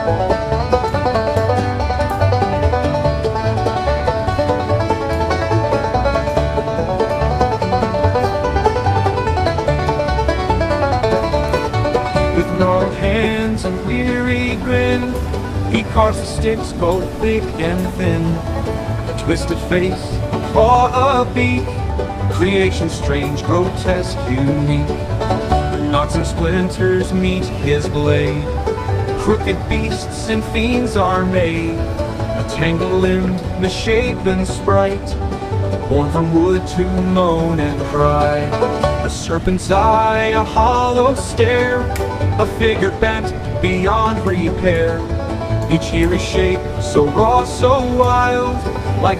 With gnarled hands and weary grin, he carves the sticks both thick and thin. A twisted face, a paw, a beak, creation strange, grotesque, unique. The knots and splinters meet his blade. Crooked beasts and fiends are made. A tangle-limbed, misshapen sprite, born from wood to moan and cry. A serpent's eye, a hollow stare, a figure bent beyond repair. Each eerie shape, so raw, so wild, like